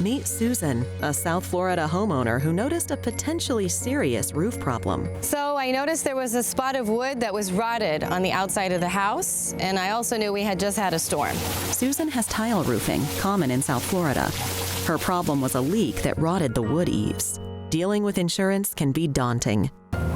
Meet Susan, a South Florida homeowner who noticed a potentially serious roof problem. So I noticed there was a spot of wood that was rotted on the outside of the house, and I also knew we had just had a storm. Susan has tile roofing, common in South Florida. Her problem was a leak that rotted the wood eaves. Dealing with insurance can be daunting.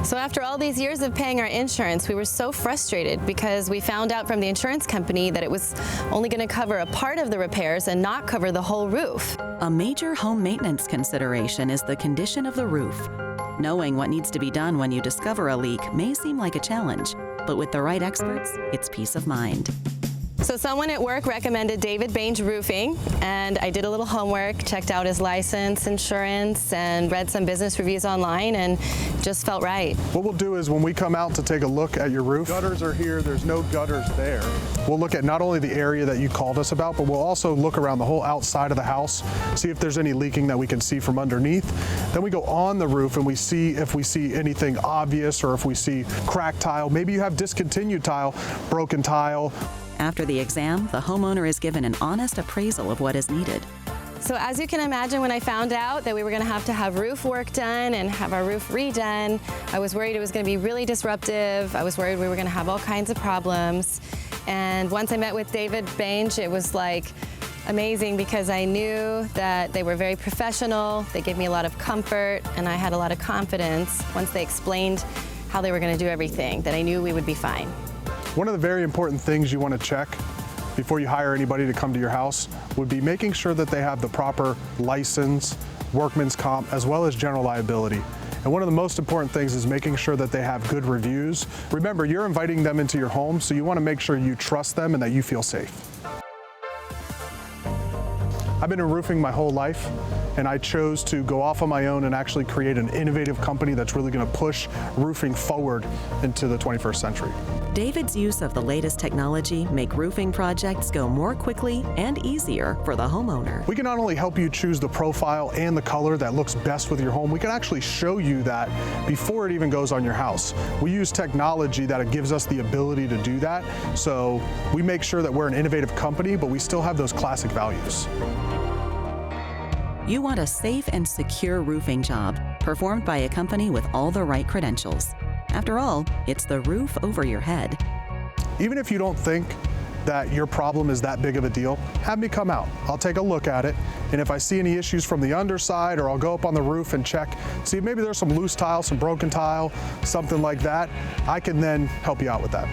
So after all these years of paying our insurance, we were so frustrated because we found out from the insurance company that it was only going to cover a part of the repairs and not cover the whole roof. A major home maintenance consideration is the condition of the roof. Knowing what needs to be done when you discover a leak may seem like a challenge, but with the right experts, it's peace of mind. So someone at work recommended David Bange Roofing, and I did a little homework, checked out his license, insurance, and read some business reviews online, and just felt right. What we'll do is when we come out to take a look at your roof, gutters are here, there's no gutters there. We'll look at not only the area that you called us about, but we'll also look around the whole outside of the house, see if there's any leaking that we can see from underneath. Then we go on the roof and we see if we see anything obvious or if we see cracked tile. Maybe you have discontinued tile, broken tile. After the exam, the homeowner is given an honest appraisal of what is needed. So as you can imagine, when I found out that we were going to have roof work done and have our roof redone, I was worried it was going to be really disruptive. I was worried we were going to have all kinds of problems. And once I met with David Bange, it was like amazing because I knew that they were very professional. They gave me a lot of comfort, and I had a lot of confidence once they explained how they were going to do everything, that I knew we would be fine. One of the very important things you want to check before you hire anybody to come to your house would be making sure that they have the proper license, workman's comp, as well as general liability. And one of the most important things is making sure that they have good reviews. Remember, you're inviting them into your home, so you want to make sure you trust them and that you feel safe. I've been in roofing my whole life, and I chose to go off on my own and actually create an innovative company that's really going to push roofing forward into the 21st century. David's use of the latest technology make roofing projects go more quickly and easier for the homeowner. We can not only help you choose the profile and the color that looks best with your home, we can actually show you that before it even goes on your house. We use technology that gives us the ability to do that, so we make sure that we're an innovative company, but we still have those classic values. You want a safe and secure roofing job performed by a company with all the right credentials. After all, it's the roof over your head. Even if you don't think that your problem is that big of a deal, have me come out. I'll take a look at it, and if I see any issues from the underside, or I'll go up on the roof and check, see if maybe there's some loose tile, some broken tile, something like that, I can then help you out with that.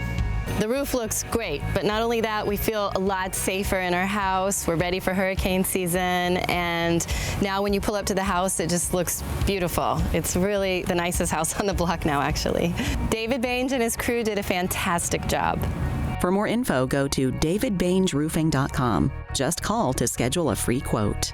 The roof looks great, but not only that, we feel a lot safer in our house. We're ready for hurricane season, and now when you pull up to the house, it just looks beautiful. It's really the nicest house on the block now, actually. David Bange and his crew did a fantastic job. For more info, go to davidbangeroofing.com. Just call to schedule a free quote.